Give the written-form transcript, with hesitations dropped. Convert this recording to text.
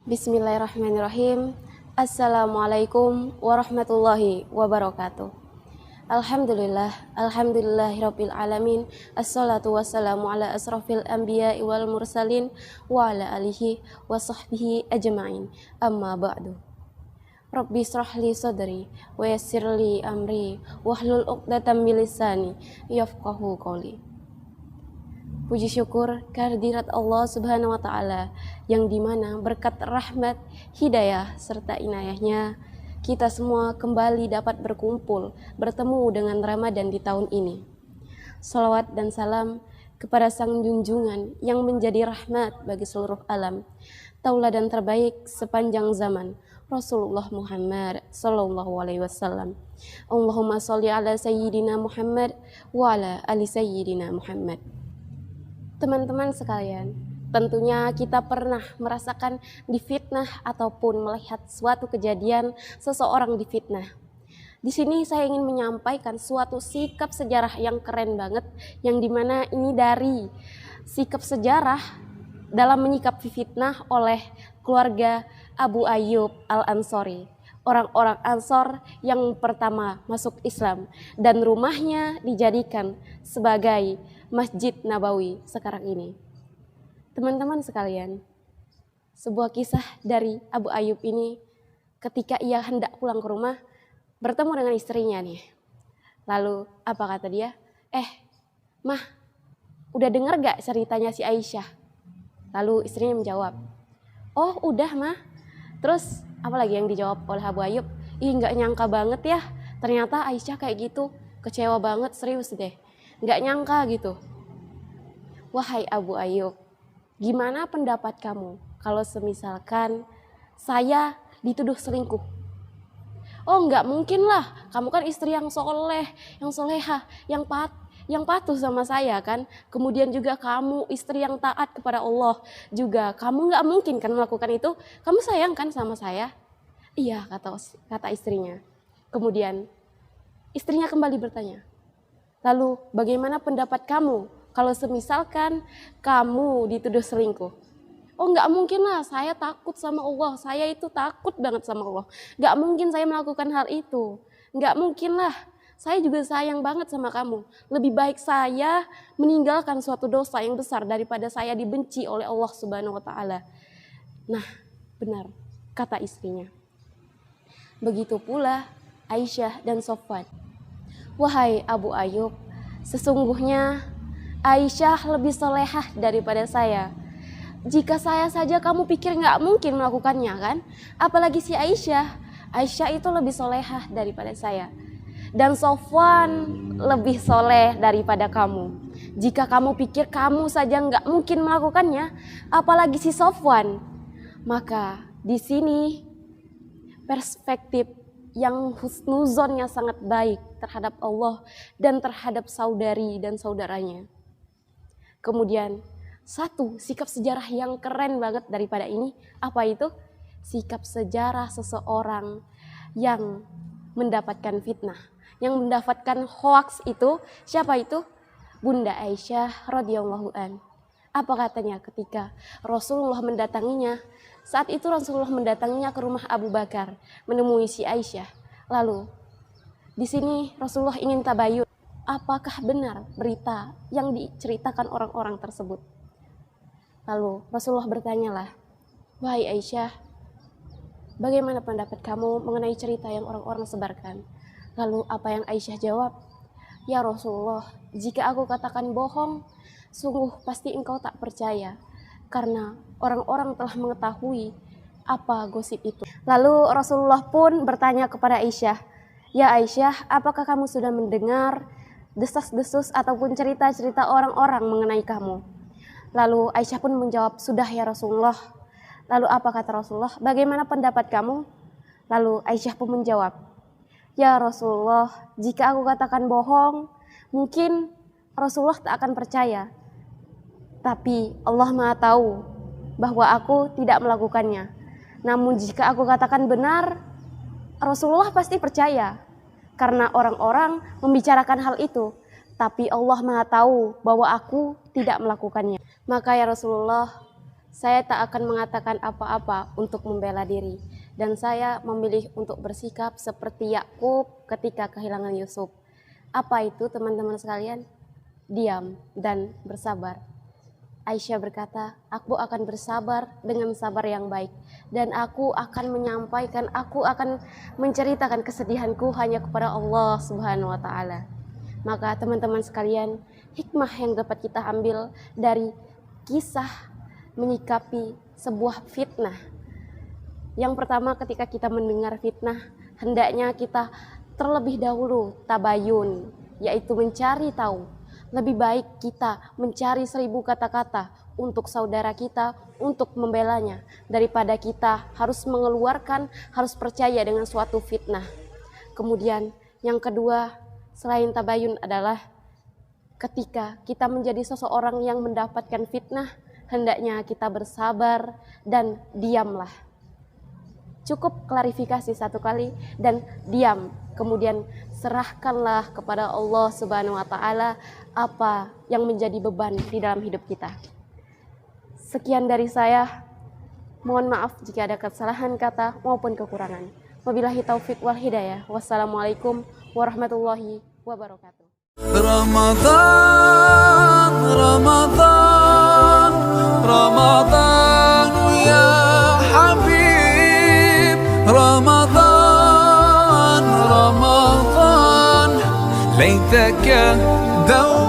Bismillahirrahmanirrahim. Assalamualaikum warahmatullahi wabarakatuh. Alhamdulillahirabbil alamin. Assalatu wassalamu ala asrofil anbiya'i wal mursalin wa ala alihi wa sahbihi ajma'in. Amma ba'du. Rabbi israh li sadri wa yassir li amri wahlul 'uqdatam min lisani yafqahu qawli. Puji syukur kehadirat Allah Subhanahu wa Ta'ala, yang dimana berkat rahmat, hidayah, serta inayahnya kita semua kembali dapat berkumpul bertemu dengan Ramadan di tahun ini. Salawat dan salam kepada sang junjungan yang menjadi rahmat bagi seluruh alam, tauladan terbaik sepanjang zaman, Rasulullah Muhammad sallallahu alaihi wasallam. Allahumma sholli ala sayyidina Muhammad wa ala ali sayyidina Muhammad. Teman-teman sekalian, tentunya kita pernah merasakan difitnah ataupun melihat suatu kejadian seseorang difitnah. Di sini saya ingin menyampaikan suatu sikap sejarah yang keren banget, yang dimana ini dari sikap sejarah dalam menyikapi fitnah oleh keluarga Abu Ayyub Al-Ansori, orang-orang Ansor yang pertama masuk Islam dan rumahnya dijadikan sebagai Masjid Nabawi sekarang ini. Teman-teman sekalian, sebuah kisah dari Abu Ayyub ini ketika ia hendak pulang ke rumah bertemu dengan istrinya nih. Lalu apa kata dia? Mah, udah denger gak ceritanya si Aisyah? Lalu istrinya menjawab, oh udah mah. Terus apa lagi yang dijawab oleh Abu Ayyub? Gak nyangka banget ya, ternyata Aisyah kayak gitu. Kecewa banget, serius deh. Gak nyangka gitu. Wahai Abu Ayyub, gimana pendapat kamu kalau semisalkan saya dituduh selingkuh? Oh gak mungkin lah, kamu kan istri yang soleh, yang solehah, yang patuh sama saya kan. Kemudian juga kamu istri yang taat kepada Allah juga. Kamu gak mungkin kan melakukan itu. Kamu sayang kan sama saya? Iya, kata istrinya. Kemudian istrinya kembali bertanya, lalu bagaimana pendapat kamu kalau semisalkan kamu dituduh selingkuh? Oh gak mungkin lah, saya takut sama Allah. Saya itu takut banget sama Allah. Gak mungkin saya melakukan hal itu. Gak mungkin lah, saya juga sayang banget sama kamu. Lebih baik saya meninggalkan suatu dosa yang besar daripada saya dibenci oleh Allah Subhanahu wa Ta'ala. Nah, benar, kata istrinya. Begitu pula Aisyah dan Sofwan. Wahai Abu Ayyub, sesungguhnya Aisyah lebih solehah daripada saya. Jika saya saja kamu pikir gak mungkin melakukannya kan? Apalagi si Aisyah. Aisyah itu lebih solehah daripada saya. Dan Sofwan lebih soleh daripada kamu. Jika kamu pikir kamu saja gak mungkin melakukannya, apalagi si Sofwan. Maka di sini perspektif yang husnuzonnya sangat baik terhadap Allah dan terhadap saudari dan saudaranya. Kemudian satu sikap sejarah yang keren banget daripada ini, apa itu? Sikap sejarah seseorang yang mendapatkan fitnah, yang mendapatkan hoaks itu. Siapa itu? Bunda Aisyah radhiyallahu an. Apa katanya ketika Rasulullah mendatanginya? Saat itu Rasulullah mendatanginya ke rumah Abu Bakar menemui si Aisyah. Lalu di sini Rasulullah ingin tabayun, apakah benar berita yang diceritakan orang-orang tersebut? Lalu Rasulullah bertanyalah, wahai Aisyah, bagaimana pendapat kamu mengenai cerita yang orang-orang sebarkan? Lalu apa yang Aisyah jawab? Ya Rasulullah, jika aku katakan bohong, sungguh pasti engkau tak percaya, karena orang-orang telah mengetahui apa gosip itu. Lalu Rasulullah pun bertanya kepada Aisyah, ya Aisyah, apakah kamu sudah mendengar desas-desus ataupun cerita-cerita orang-orang mengenai kamu? Lalu Aisyah pun menjawab, sudah ya Rasulullah. Lalu apa kata Rasulullah? Bagaimana pendapat kamu? Lalu Aisyah pun menjawab, ya Rasulullah, jika aku katakan bohong, mungkin Rasulullah tak akan percaya. Tapi Allah Maha tahu bahwa aku tidak melakukannya. Namun jika aku katakan benar, Rasulullah pasti percaya. Karena orang-orang membicarakan hal itu. Tapi Allah Maha tahu bahwa aku tidak melakukannya. Maka ya Rasulullah, Saya tak akan mengatakan apa-apa untuk membela diri, dan saya memilih untuk bersikap seperti Yakub ketika kehilangan Yusuf. Apa itu, teman-teman sekalian? Diam dan bersabar. Aisyah berkata, aku akan bersabar dengan sabar yang baik, dan aku akan menceritakan kesedihanku hanya kepada Allah Subhanahu wa Ta'ala. Maka teman-teman sekalian, hikmah yang dapat kita ambil dari kisah menyikapi sebuah fitnah. Yang pertama, ketika kita mendengar fitnah, hendaknya kita terlebih dahulu tabayun, yaitu mencari tahu. Lebih baik kita mencari 1000 kata-kata untuk saudara kita, untuk membelanya, daripada kita harus harus percaya dengan suatu fitnah. Kemudian yang kedua, selain tabayun adalah ketika kita menjadi seseorang yang mendapatkan fitnah, hendaknya kita bersabar dan diamlah. Cukup klarifikasi satu kali dan diam. Kemudian serahkanlah kepada Allah Subhanahu wa Ta'ala apa yang menjadi beban di dalam hidup kita. Sekian dari saya. Mohon maaf jika ada kesalahan kata maupun kekurangan. Wabillahi taufik wal hidayah. Wassalamualaikum warahmatullahi wabarakatuh. Ramadan, Ramadan, Ramadan ya Habib. Ramadan, Ramadan, ليتك دوما